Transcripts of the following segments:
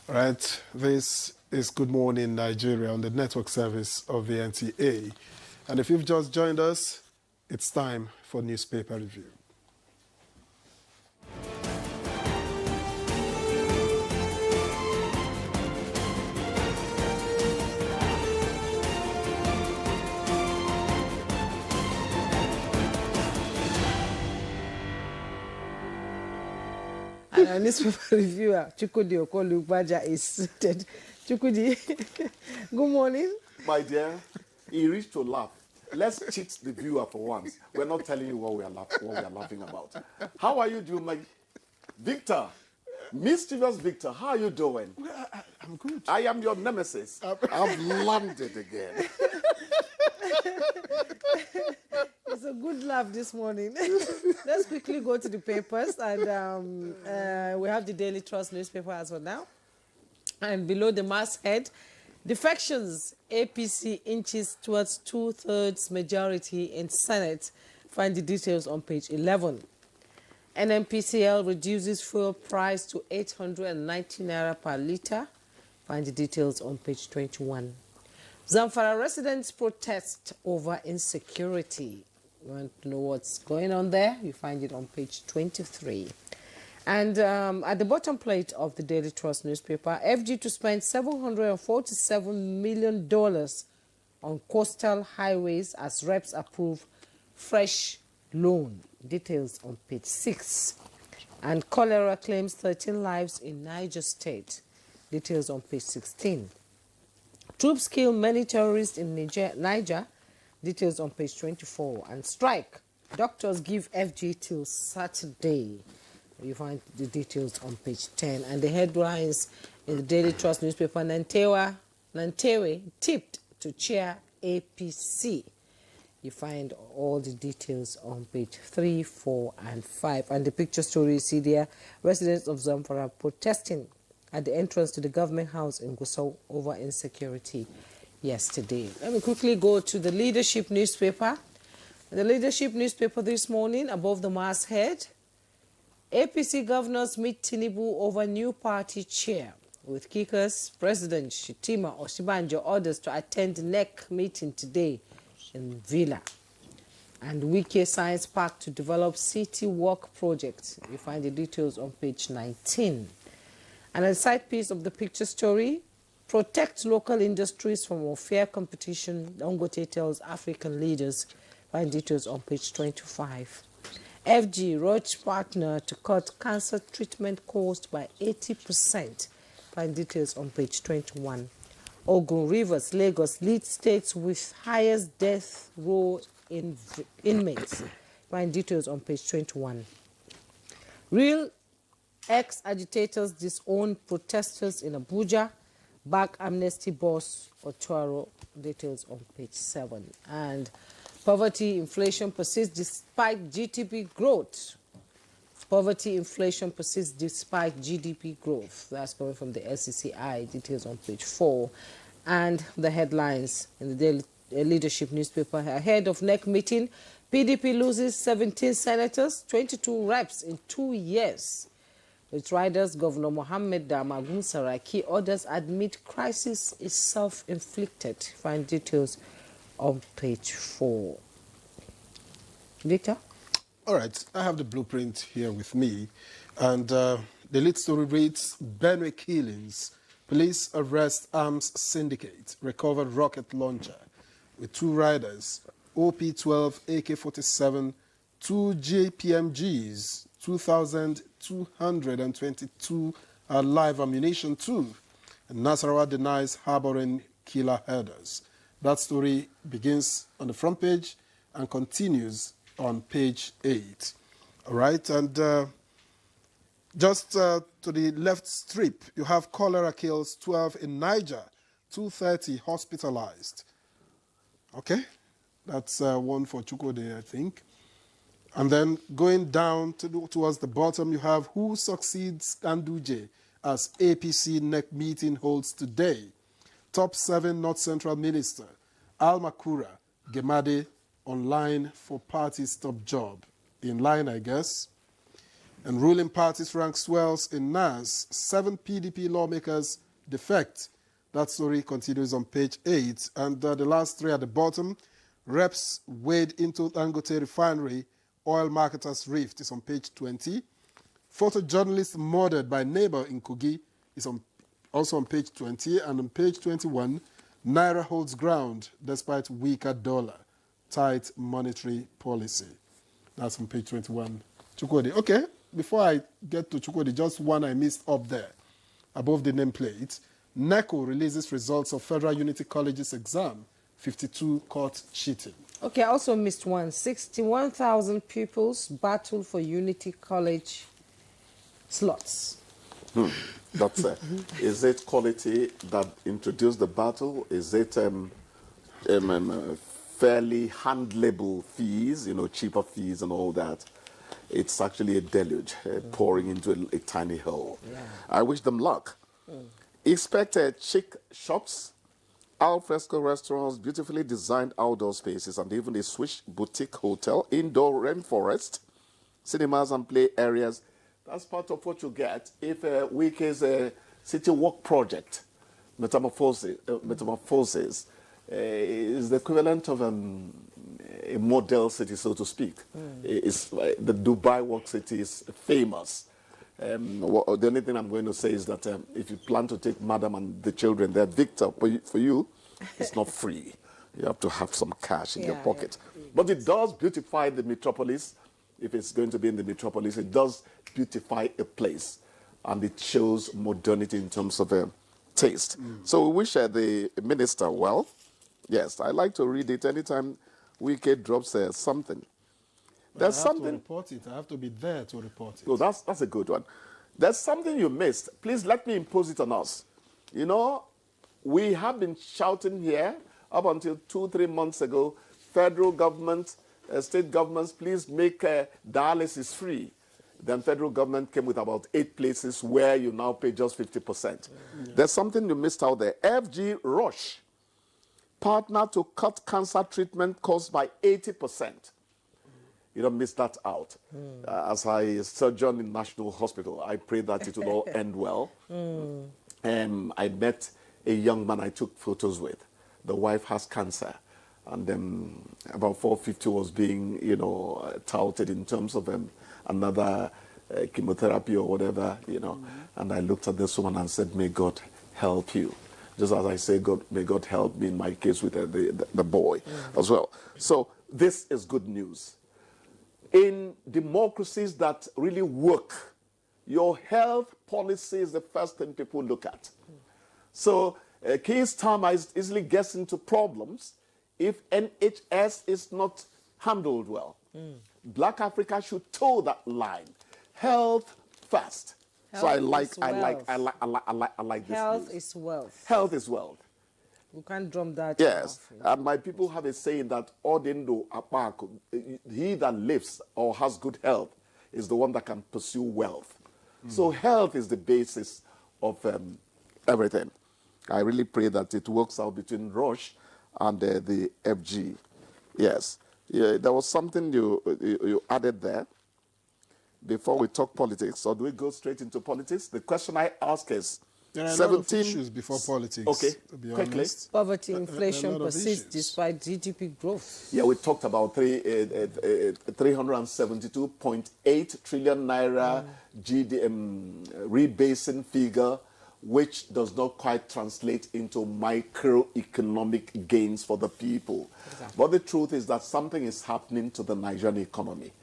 All right, this is Good Morning Nigeria on the network service of the NTA. And if you've just joined us, it's time for newspaper review. And our newspaper reviewer, Chukwudi Okolubaja, is seated. Chukwudi, good morning. My dear, he reached to laugh. Let's cheat the viewer for once. We're not telling you what we are laughing about. How are you doing, my Victor? Mischievous Victor, how are you doing? Well, I'm good. I am your nemesis. I've landed again. It's a good laugh this morning. Let's quickly go to the papers, and we have the Daily Trust newspaper as well now. And below the masthead, defections, APC inches towards 2/3 majority in Senate. Find the details on page 11. NNPCL reduces fuel price to 890 naira per litre. Find the details on page 21. Zamfara residents protest over insecurity. You want to know what's going on there? You find it on page 23. And at the bottom plate of the Daily Trust newspaper, FG to spend $747 million on coastal highways as reps approve fresh loan. Details on page 6. And cholera claims 13 lives in Niger State. Details on page 16. Troops kill many terrorists in Niger. Details on page 24. And strike. Doctors give FG till Saturday. You find the details on page 10. And the headlines in the Daily Trust newspaper, Nantewe tipped to chair APC. You find all the details on page 3, 4, and 5. And the picture story you see there, residents of Zamfara protesting at the entrance to the government house in Gusau over insecurity yesterday. Let me quickly go to the Leadership newspaper. The Leadership newspaper this morning, above the masthead, APC governors meet Tinubu over new party chair. With kickers, President Shitima Osibanjo orders to attend the NEC meeting today in Villa. And Wike Science Park to develop city walk project. You find the details on page 19. And a side piece of the picture story, protect local industries from unfair competition, Dangote tells African leaders. Find details on page 25. FG, Roche partner to cut cancer treatment cost by 80%. Find details on page 21. Ogun, Rivers, Lagos lead states with highest death row in inmates. Find details on page 21. Real ex-agitators disown protesters in Abuja. Back amnesty boss Otuaro. Details on page 7. And poverty inflation persists despite GDP growth. Poverty inflation persists despite GDP growth. That's coming from the LCCI. Details on page 4. And the headlines in the Daily Leadership newspaper. Ahead of NEC meeting, PDP loses 17 senators, 22 reps in 2 years. With riders, Governor Mohammed Damagun Saraki orders admit crisis is self-inflicted. Find details on page 4. Victor? All right, I have the blueprint here with me. And the lead story reads, Benue killings. Police arrest arms syndicate. Recovered rocket launcher with 2 riders. OP-12, AK-47, 2 JPMGs, 2,222 live ammunition too. And Nasarawa denies harboring killer herders. That story begins on the front page and continues on page 8. All right, and just to the left strip, you have cholera kills 12 in Niger, 230 hospitalized. Okay, that's one for Chukwudi, I think. And then going down towards the bottom, you have who succeeds Ganduje as APC NEC meeting holds today. Top 7 North Central Minister, Al Makura, Gemade, online for party's top job. In line, I guess. And ruling parties rank swells in NAS. 7 PDP lawmakers defect. That story continues on page 8. And the last 3 at the bottom. Reps wade into Dangote refinery. Oil marketers rift is on page 20. Photojournalist murdered by neighbor in Kogi is also on page 20. And on page 21, Naira holds ground despite weaker dollar. Tight monetary policy. That's on page 21. Chukwudi. Okay, before I get to Chukwudi, just one I missed up there, above the nameplate. NECO releases results of Federal Unity College's exam. 52 caught cheating. Okay, I also missed one. 61,000 pupils battle for Unity College slots. That's is it quality that introduced the battle? Is it fairly handleable fees, cheaper fees and all that? It's actually a deluge pouring into a tiny hole. Yeah. I wish them luck. Expect chic shops, al fresco restaurants, beautifully designed outdoor spaces, and even a Swiss boutique hotel, indoor rainforest, cinemas and play areas. That's part of what you get if Wike's city walk project, Metamorphosis, is the equivalent of a model city, so to speak. It's, the Dubai Walk City is famous. The only thing I'm going to say is that if you plan to take Madam and the children there, Victor, for you, it's not free. You have to have some cash in your pocket. Yeah. But it does beautify the metropolis. If it's going to be in the metropolis, it does beautify a place. And it shows modernity in terms of taste. So we wish the minister well. Yes, I like to read it anytime Wike drops something. There's something. To report it. I have to be there to report it. Oh, that's a good one. There's something you missed. Please let me impose it on us. We have been shouting here up until 2-3 months ago, federal government, state governments, please make dialysis free. Then federal government came with about 8 places where you now pay just 50%. Yeah. There's something you missed out there. FG Roche, partner to cut cancer treatment costs by 80%. You don't miss that out. As I sojourn in National Hospital, I pray that it will all end well. I met a young man I took photos with. The wife has cancer. And about 450 was being, touted in terms of another chemotherapy or whatever, And I looked at this woman and said, may God help you. Just as I say, may God help me in my case with the boy as well. So this is good news. In democracies that really work, your health policy is the first thing people look at. So Keir Starmer easily gets into problems if NHS is not handled well. Black Africa should toe that line. Health first. Health so I like this. Health news. is wealth. Health is wealth. We can't drum that. Yes, enough. and my people have a saying that Odendo Apako, he that lives or has good health is the one that can pursue wealth. So health is the basis of everything. I really pray that it works out between Roche and the FG. Yes, there was something you added there before we talk politics. So do we go straight into politics? The question I ask is, there are 17 issues before politics. Okay, to be quickly. honest. Poverty, inflation persists despite GDP growth. Yeah, we talked about 372.8 trillion naira rebasing figure, which does not quite translate into microeconomic gains for the people. Exactly. But the truth is that something is happening to the Nigerian economy.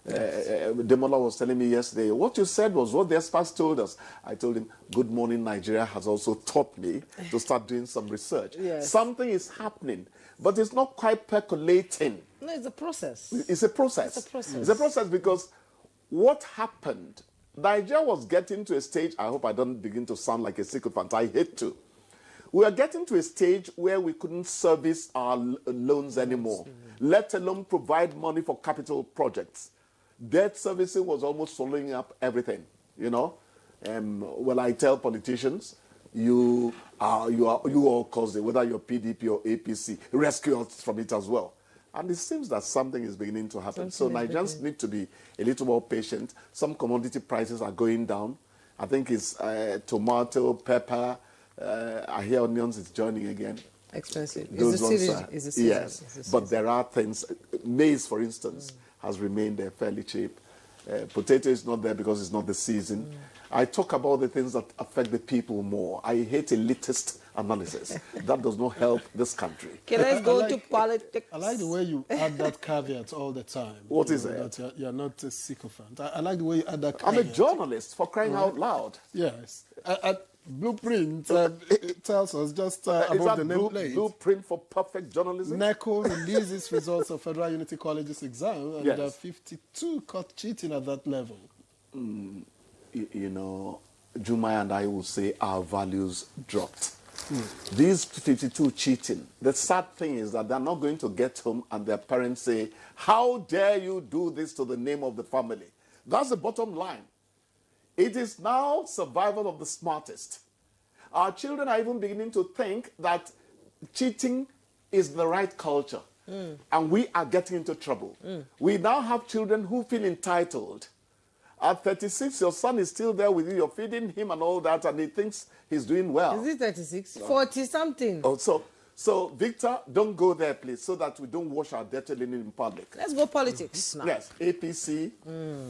Demola was telling me yesterday, what you said was what the experts told us. I told him, Good Morning Nigeria has also taught me to start doing some research. Yes. Something is happening, but it's not quite percolating. No, it's a process. It's a process. It's a process. It's a process because what happened, Nigeria was getting to a stage, I hope I don't begin to sound like a sycophant, I hate to. We are getting to a stage where we couldn't service our loans anymore, let alone provide money for capital projects. Debt servicing was almost swallowing up everything, When I tell politicians, you all caused it, whether you're PDP or APC, rescue us from it as well. And it seems that something is beginning to happen. So Nigerians need to be a little more patient. Some commodity prices are going down. I think it's tomato, pepper. I hear onions is joining again. Expensive. Those ones It's are, the season. yes, but there are things. Maize, for instance, has remained fairly cheap. Potato is not there because it's not the season. I talk about the things that affect the people more. I hate elitist analysis. That does not help this country. Okay, let's go to politics. I like the way you add that caveat all the time. What is it? That you're not a sycophant. I like the way you add that I'm caveat. a journalist, for crying out loud. Yes. Blueprint it tells us just above the nameplate. Blueprint for perfect journalism? NECO releases results of Federal Unity College's exam, and Yes. 52 caught cheating at that level. You know, Jumai and I will say our values dropped. These 52 cheating, the sad thing is that they're not going to get home and their parents say, how dare you do this to the name of the family? That's the bottom line. It is now survival of the smartest. Our children are even beginning to think that cheating is the right culture. And we are getting into trouble. We now have children who feel entitled. At 36, your son is still there with you. You're feeding him and all that, and he thinks he's doing well. Is it 36? 40-something. Oh, so, Victor, don't go there, please, so that we don't wash our dirty linen in public. Let's go politics now. Yes, APC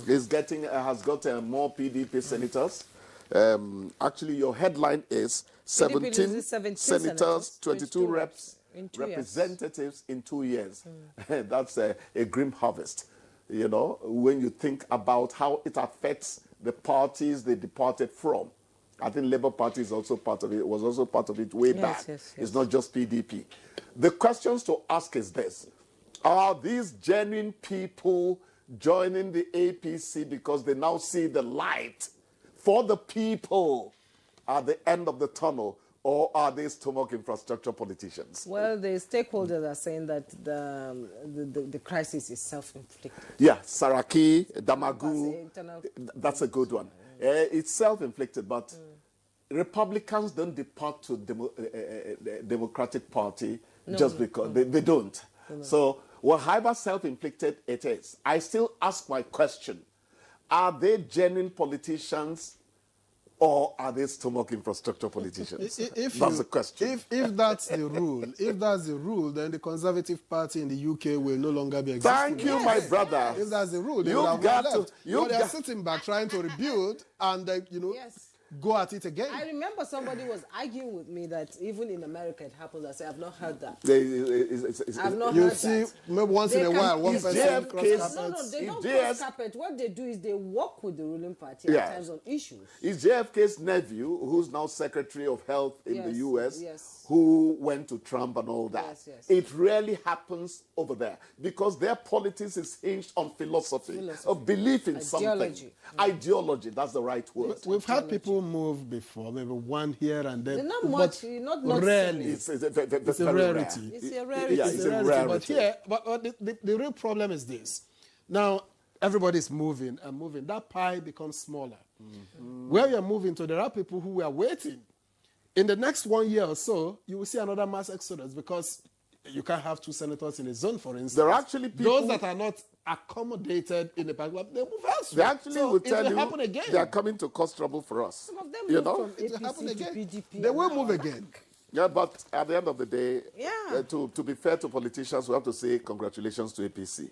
is getting has got more PDP senators. Actually, your headline is 17 senators, 22 reps, representatives in 2 years. That's a grim harvest. You know, when you think about how it affects the parties they departed from. I think Labour Party is also part of it. It was also part of it way back. Yes. It's not just PDP. The questions to ask is this. Are these genuine people joining the APC because they now see the light for the people at the end of the tunnel? Or are they stomach infrastructure politicians? Well, the stakeholders are saying that the crisis is self-inflicted. Yeah, Saraki, Damagu, that's a good one. It's self-inflicted, but Republicans don't depart to Democratic Party because they don't. So, however self-inflicted it is, I still ask my question. Are they genuine politicians or are they stomach infrastructure politicians? That's the question. If that's the rule, then the Conservative Party in the UK will no longer be existing. Thank you, my brother. If that's the rule, they would have left. They are sitting back trying to rebuild and, go at it again. I remember somebody was arguing with me that even in America it happens. I said, I've not heard that. I've not heard that. You see, maybe once in a while, one person cross carpet. No, they don't cross carpet. What they do is they work with the ruling party at times on issues. Is JFK's nephew, who's now Secretary of Health in the US, who went to Trump and all that. It rarely happens over there because their politics is hinged on philosophy. Of belief in something. Ideology, that's the right word. We've had people move before, maybe one here and there. They're not much, not rarely. It's a rarity. It's a rarity. Yeah, it's a rarity. But here, the real problem is this. Now, everybody's moving and moving. That pie becomes smaller. Where we are moving to, there are people who are waiting. In the next 1 year or so, you will see another mass exodus because you can't have 2 senators in a zone, for instance. There are actually people... Those that are not accommodated in the parliament, they move elsewhere. They actually will tell you happen again. They are coming to cause trouble for us. Some of them move from it will happen APC again. to PDP. They will move again. Yeah, but at the end of the day, to be fair to politicians, we have to say congratulations to APC.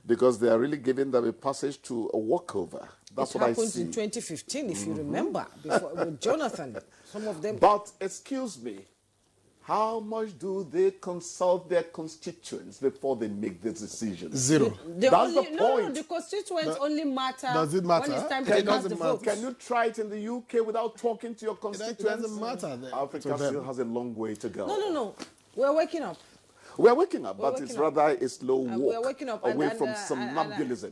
Because they are really giving them a passage to a walkover. That's what I see. It happened in 2015, if you remember, before, with Jonathan. Some of them... But, excuse me, how much do they consult their constituents before they make the decisions? Zero. That's the point. No, the constituents only matter. Does it matter? When it's time to cast the vote. Can you try it in the UK without talking to your constituents? It doesn't matter then. Africa still has a long way to go. No. We're waking up. We're waking up, but it's rather a slow walk we're waking up away from somnambulism.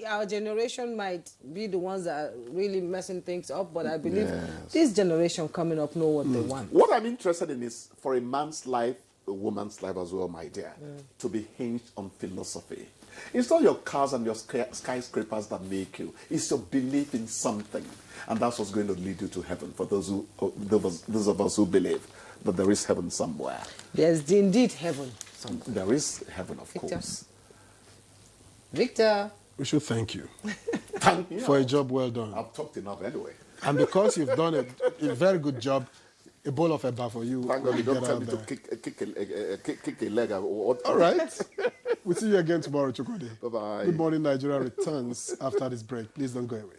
Our generation might be the ones that are really messing things up, but I believe this generation coming up know what they want. What I'm interested in is for a man's life, a woman's life as well, my dear, to be hinged on philosophy. It's not your cars and your skyscrapers that make you. It's your belief in something. And that's what's going to lead you to heaven for those of us who believe that there is heaven somewhere. There's indeed heaven There is heaven, of Victor. course. Victor. We should thank you Thank you. for a job well done. I've talked enough anyway. And because you've done a very good job, a bowl of eba for you. Thank when God you you don't get tell out me to there. kick a leg. All right. We'll see you again tomorrow, Chukudi. Bye-bye. Good Morning Nigeria returns after this break. Please don't go away.